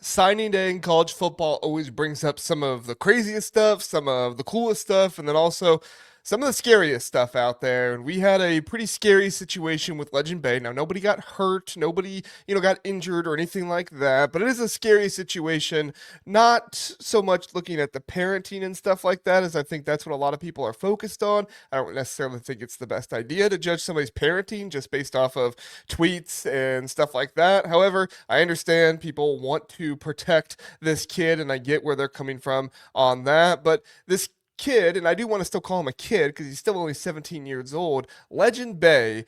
Signing day in college football always brings up some of the craziest stuff, some of the coolest stuff, and then also some of the scariest stuff out there. And we had a pretty scary situation with Legend Bay. Now, nobody got hurt, nobody, got injured or anything like that, but it is a scary situation. Not so much looking at the parenting and stuff like that, as I think that's what a lot of people are focused on. I don't necessarily think it's the best idea to judge somebody's parenting just based off of tweets and stuff like that. However, I understand people want to protect this kid, and I get where they're coming from on that. But this kid, and I do want to still call him a kid because he's still only 17 years old, Legend Bay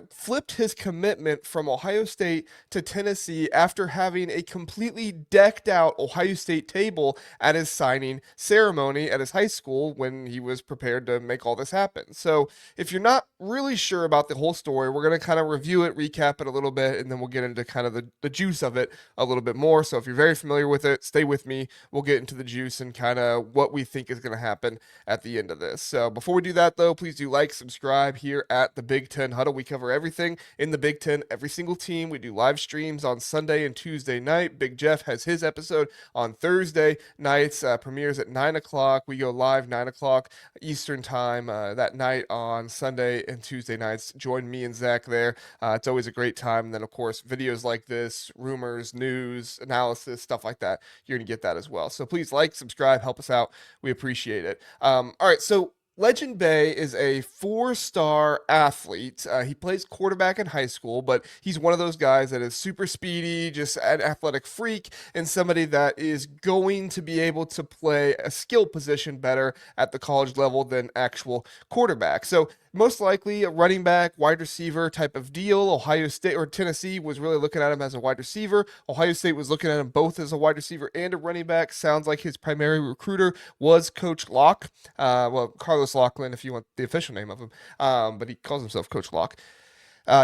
flipped his commitment from Ohio State to Tennessee after having a completely decked out Ohio State table at his signing ceremony at his high school when he was prepared to make all this happen. So, if you're not really sure about the whole story, we're going to kind of review it, recap it a little bit, and then we'll get into kind of the juice of it a little bit more. So, if you're very familiar with it, stay with me. We'll get into the juice and kind of what we think is going to happen at the end of this. So before we do that, though, please do like, subscribe here at the Big Ten Huddle. We cover everything in the Big Ten, every single team. We do live streams on Sunday and Tuesday night. Big Jeff has his episode on Thursday nights, premieres at 9 o'clock. We go live 9 o'clock Eastern time that night on Sunday and Tuesday nights. Join me and Zach there. It's always a great time. And then, of course, videos like this, rumors, news, analysis, stuff like that. You're going to get that as well. So please like, subscribe, help us out. We appreciate it. All right, so Legend Bay is a four-star athlete. He plays quarterback in high school, but he's one of those guys that is super speedy, just an athletic freak, and somebody that is going to be able to play a skill position better at the college level than actual quarterback. So most likely a running back, wide receiver type of deal. Ohio State or Tennessee was really looking at him as a wide receiver. Ohio State was looking at him both as a wide receiver and a running back. Sounds like his primary recruiter was Coach Locke. Well, Carlos Loughlin, if you want the official name of him, but he calls himself Coach Locke.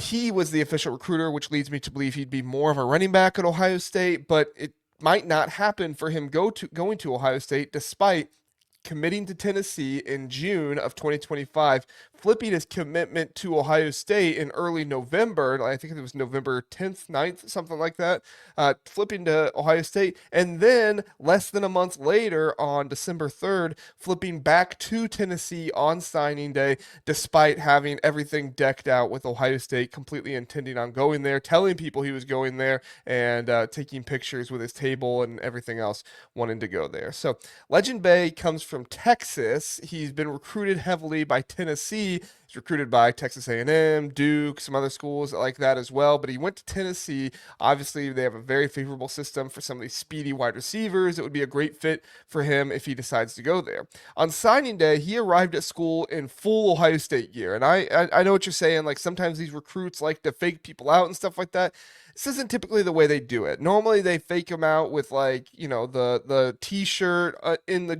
He was the official recruiter, which leads me to believe he'd be more of a running back at Ohio State, but it might not happen for him going to Ohio State despite committing to Tennessee in June of 2025, flipping his commitment to Ohio State in early November. I think it was November 10th, 9th, something like that, flipping to Ohio State. And then less than a month later, on December 3rd, flipping back to Tennessee on signing day, despite having everything decked out with Ohio State, completely intending on going there, telling people he was going there, and taking pictures with his table and everything else, wanting to go there. So Legend Bay comes from Texas. He's been recruited heavily by Tennessee. He's recruited by Texas A&M, Duke, some other schools like that as well. But he went to Tennessee. Obviously, they have a very favorable system for some of these speedy wide receivers. It would be a great fit for him if he decides to go there. On signing day, he arrived at school in full Ohio State gear. And I know what you're saying. Like sometimes these recruits like to fake people out and stuff like that. This isn't typically the way they do it. Normally, they fake them out with like the T-shirt in the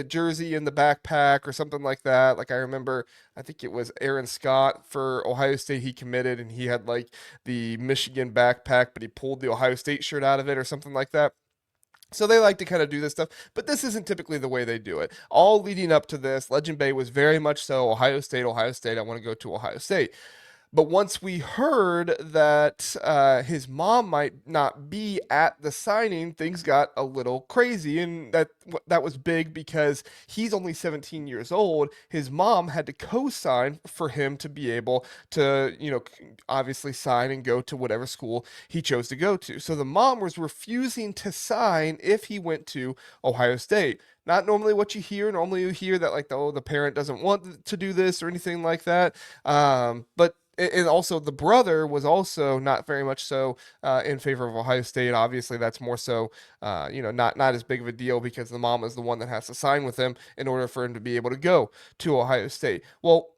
jersey in the backpack or something like that. Like I remember, I think it was Aaron Scott for Ohio State. He committed and he had like the Michigan backpack, but he pulled the Ohio State shirt out of it or something like that. So they like to kind of do this stuff, but this isn't typically the way they do it. All leading up to this, Legend Bay was very much so Ohio State, Ohio State. I want to go to Ohio State. But once we heard that his mom might not be at the signing, things got a little crazy, and that was big because he's only 17 years old. His mom had to co-sign for him to be able to, obviously sign and go to whatever school he chose to go to. So the mom was refusing to sign if he went to Ohio State. Not normally what you hear. Normally you hear that like the parent doesn't want to do this or anything like that. But and also the brother was also not very much so in favor of Ohio State. Obviously, that's more so, not as big of a deal because the mom is the one that has to sign with him in order for him to be able to go to Ohio State. Well,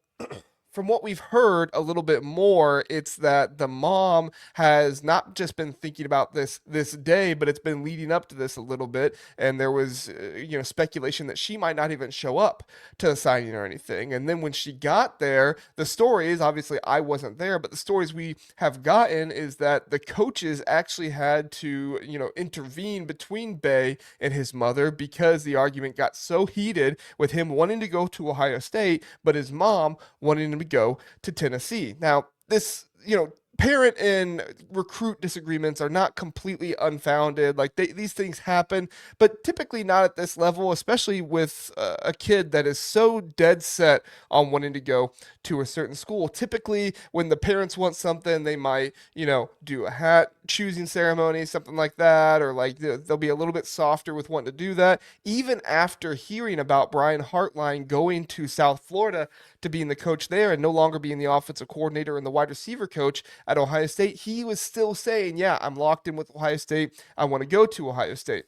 from what we've heard a little bit more, it's that the mom has not just been thinking about this day, but it's been leading up to this a little bit. And there was, speculation that she might not even show up to the signing or anything. And then when she got there, the stories, obviously I wasn't there, but the stories we have gotten is that the coaches actually had to, intervene between Bay and his mother because the argument got so heated with him wanting to go to Ohio State, but his mom wanting to go to Tennessee. Now, this, parent and recruit disagreements are not completely unfounded. Like these things happen, but typically not at this level, especially with a kid that is so dead set on wanting to go to a certain school. Typically, when the parents want something, they might, do a hat choosing ceremony, something like that, or like they'll be a little bit softer with wanting to do that. Even after hearing about Brian Hartline going to South Florida to being the coach there and no longer being the offensive coordinator and the wide receiver coach at Ohio State, he was still saying, yeah, I'm locked in with Ohio State. I want to go to Ohio State.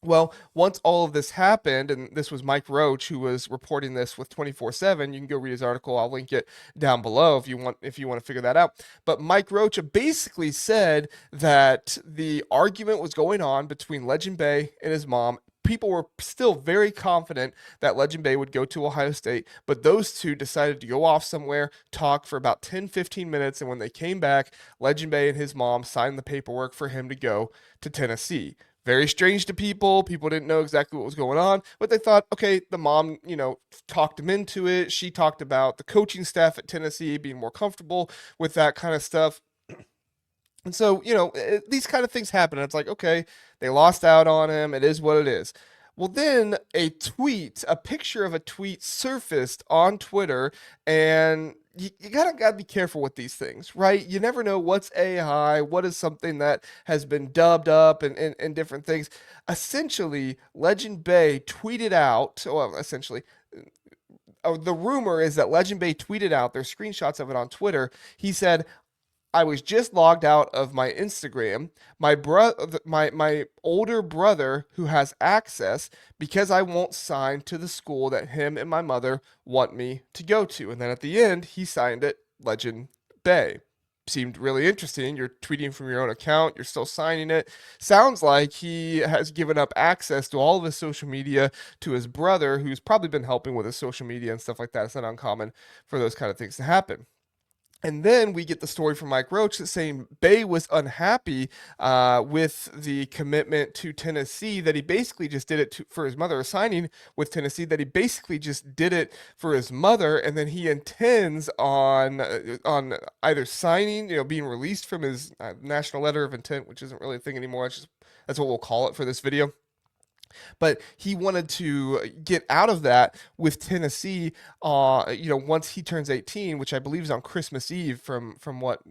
Well, once all of this happened, and this was Mike Roach who was reporting this with 24/7. You can go read his article. I'll link it down below if you want to figure that out. But Mike Roach basically said that the argument was going on between Legend Bay and his mom. People were still very confident that Legend Bay would go to Ohio State, but those two decided to go off somewhere, talk for about 10, 15 minutes, and when they came back, Legend Bay and his mom signed the paperwork for him to go to Tennessee. Very strange to people. People didn't know exactly what was going on, but they thought, okay, the mom, talked him into it. She talked about the coaching staff at Tennessee being more comfortable with that kind of stuff. And so, these kind of things happen. And it's like, okay, they lost out on him. It is what it is. Well, then a picture of a tweet surfaced on Twitter, and you gotta be careful with these things, right? You never know what's AI, what is something that has been dubbed up and different things. Essentially, Legend Bay tweeted out, well, essentially, the rumor is that Legend Bay tweeted out, there's screenshots of it on Twitter. He said, I was just logged out of my Instagram. My older brother who has access because I won't sign to the school that him and my mother want me to go to. And then at the end, he signed it Legend Bay. Seemed really interesting. You're tweeting from your own account, you're still signing it. Sounds like he has given up access to all of his social media to his brother, who's probably been helping with his social media and stuff like that. It's not uncommon for those kind of things to happen. And then we get the story from Mike Roach that's saying Bay was unhappy with the commitment to Tennessee, that he basically just did it for his mother, signing with Tennessee, that he basically just did it for his mother, and then he intends on either signing, being released from his national letter of intent, which isn't really a thing anymore. That's what we'll call it for this video. But he wanted to get out of that with Tennessee, once he turns 18, which I believe is on Christmas Eve from what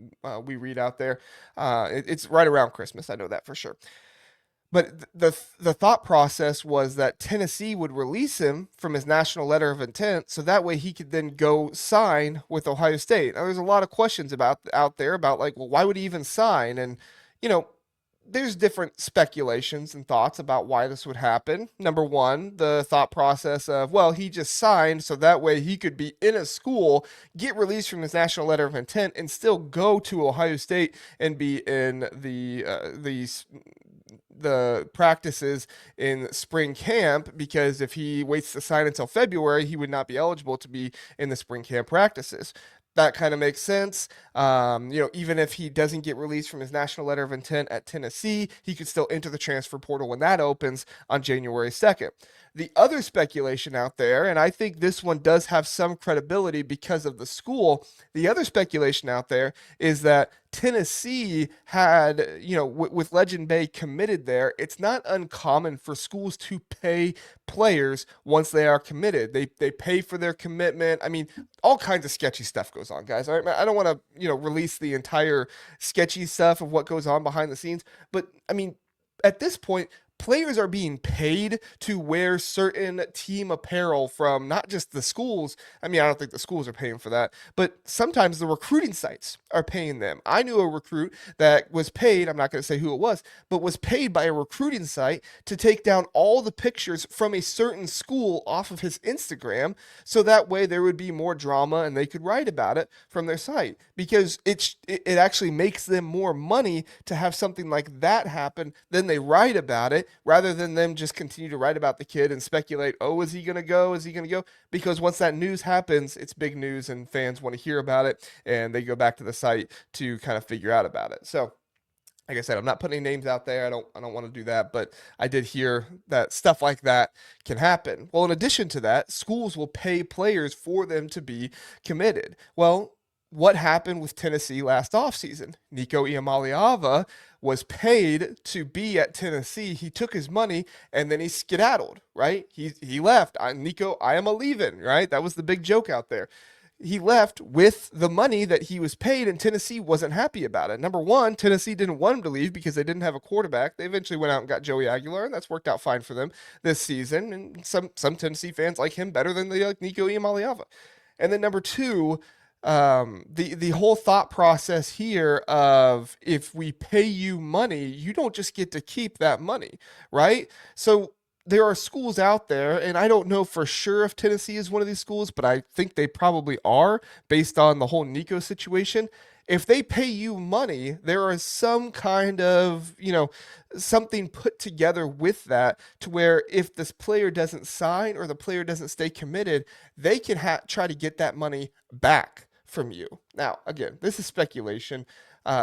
we read out there. It's right around Christmas. I know that for sure. But the thought process was that Tennessee would release him from his national letter of intent, so that way he could then go sign with Ohio State. Now, there's a lot of questions out there about like, well, why would he even sign? And you know, there's different speculations and thoughts about why this would happen. Number one, the thought process of, well, he just signed so that way he could be in a school, get released from his national letter of intent, and still go to Ohio State and be in the practices in spring camp, because if he waits to sign until February, he would not be eligible to be in the spring camp practices. That kind of makes sense. Even if he doesn't get released from his national letter of intent at Tennessee, he could still enter the transfer portal when that opens on January 2nd. The other speculation out there, and I think this one does have some credibility because of the school, the other speculation out there is that Tennessee had, with Legend Bay committed there, it's not uncommon for schools to pay players once they are committed. They pay for their commitment. I mean, all kinds of sketchy stuff goes on, guys. All right, I don't want to, release the entire sketchy stuff of what goes on behind the scenes, but I mean, at this point, players are being paid to wear certain team apparel from not just the schools. I mean, I don't think the schools are paying for that, but sometimes the recruiting sites are paying them. I knew a recruit that was paid, I'm not going to say who it was, but was paid by a recruiting site to take down all the pictures from a certain school off of his Instagram, so that way there would be more drama and they could write about it from their site, because it actually makes them more money to have something like that happen than they write about it, rather than them just continue to write about the kid and speculate, oh, is he going to go? Is he going to go? Because once that news happens, it's big news and fans want to hear about it and they go back to the site to kind of figure out about it. So, like I said, I'm not putting names out there. I don't want to do that, but I did hear that stuff like that can happen. Well, in addition to that, schools will pay players for them to be committed. Well, what happened with Tennessee last offseason? Nico Iamaleava was paid to be at Tennessee. He took his money and then he skedaddled, right? He left. Nico, I am a leaving, right? That was the big joke out there. He left with the money that he was paid, and Tennessee wasn't happy about it. Number one, Tennessee didn't want him to leave because they didn't have a quarterback. They eventually went out and got Joey Aguilar, and that's worked out fine for them this season. And some Tennessee fans like him better than they like Nico Iamaleava. And then number two, the whole thought process here of if we pay you money, you don't just get to keep that money, right? So there are schools out there, and I don't know for sure if Tennessee is one of these schools, but I think they probably are based on the whole Nico situation. If they pay you money, there is some kind of, something put together with that to where if this player doesn't sign or the player doesn't stay committed, they can try to get that money back from you. Now, again, this is speculation.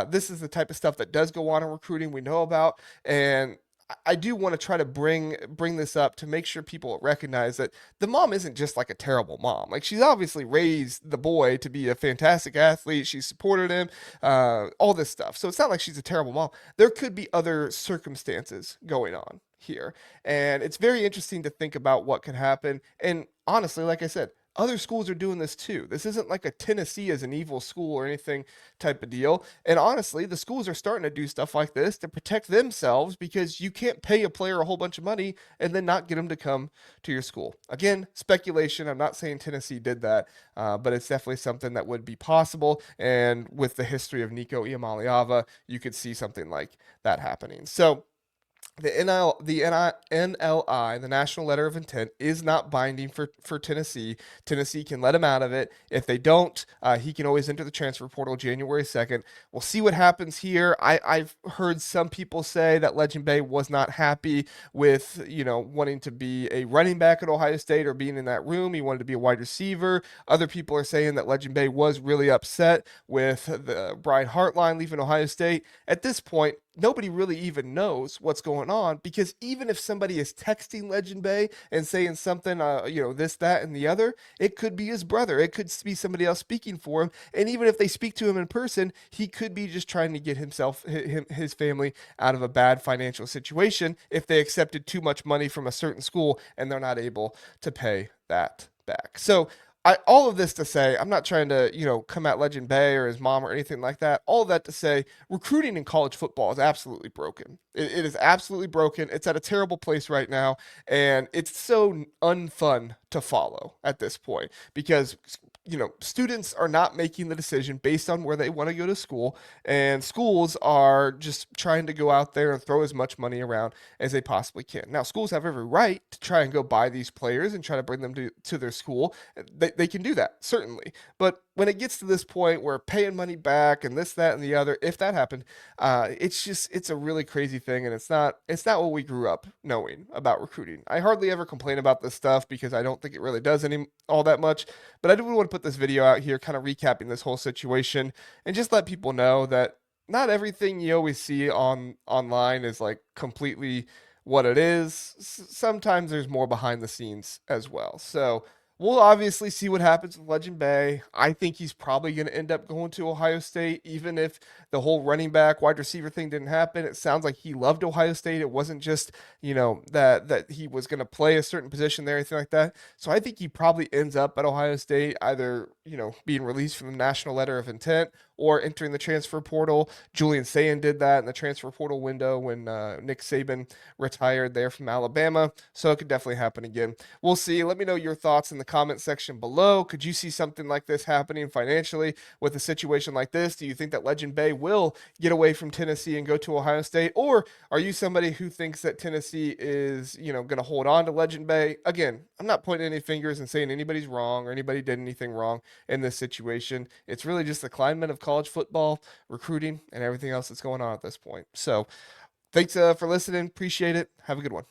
This is the type of stuff that does go on in recruiting we know about, and I do want to try to bring this up to make sure people recognize that the mom isn't just like a terrible mom. Like, she's obviously raised the boy to be a fantastic athlete. She supported him, all this stuff. So it's not like she's a terrible mom. There could be other circumstances going on here, and it's very interesting to think about what could happen. And honestly, like I said, other schools are doing this too. This isn't like a Tennessee is an evil school or anything type of deal. And honestly, the schools are starting to do stuff like this to protect themselves because you can't pay a player a whole bunch of money and then not get them to come to your school. Again, speculation. I'm not saying Tennessee did that, but it's definitely something that would be possible. And with the history of Nico Iamaleava, you could see something like that happening. So, NLI, the National Letter of Intent, is not binding for Tennessee. Tennessee can let him out of it. If they don't, he can always enter the transfer portal January 2nd. We'll see what happens here. I've heard some people say that Legend Bay was not happy with, wanting to be a running back at Ohio State or being in that room. He wanted to be a wide receiver. Other people are saying that Legend Bay was really upset with the Brian Hartline leaving Ohio State. At this point, nobody really even knows what's going on, because even if somebody is texting Legend Bay and saying something, this, that, and the other, it could be his brother. It could be somebody else speaking for him. And even if they speak to him in person, he could be just trying to get his family out of a bad financial situation if they accepted too much money from a certain school and they're not able to pay that back. So all of this to say, I'm not trying to, come at Legend Bay or his mom or anything like that. All of that to say, recruiting in college football is absolutely broken. It is absolutely broken. It's at a terrible place right now, and it's so unfun to follow at this point because students are not making the decision based on where they want to go to school, and schools are just trying to go out there and throw as much money around as they possibly can. Now, schools have every right to try and go buy these players and try to bring them to their school. They can do that, certainly. But when it gets to this point where paying money back and this, that, and the other, if that happened, it's a really crazy thing, and it's not what we grew up knowing about recruiting. I hardly ever complain about this stuff because I don't think it really does all that much, but I do want to put this video out here kind of recapping this whole situation and just let people know that not everything you always see online is like completely what it is. Sometimes there's more behind the scenes as well. So we'll obviously see what happens with Legend Bay. I think he's probably going to end up going to Ohio State, even if the whole running back, wide receiver thing didn't happen. It sounds like he loved Ohio State. It wasn't just, that he was going to play a certain position there, anything like that. So I think he probably ends up at Ohio State, either, being released from the National Letter of Intent or entering the transfer portal. Julian Sayin did that in the transfer portal window when Nick Saban retired there from Alabama. So it could definitely happen again. We'll see. Let me know your thoughts in the comment section below. Could you see something like this happening financially with a situation like this? Do you think that Legend Bay will get away from Tennessee and go to Ohio State? Or are you somebody who thinks that Tennessee is, going to hold on to Legend Bay? Again, I'm not pointing any fingers and saying anybody's wrong or anybody did anything wrong in this situation. It's really just the climate of college football, recruiting, and everything else that's going on at this point. So thanks for listening. Appreciate it. Have a good one.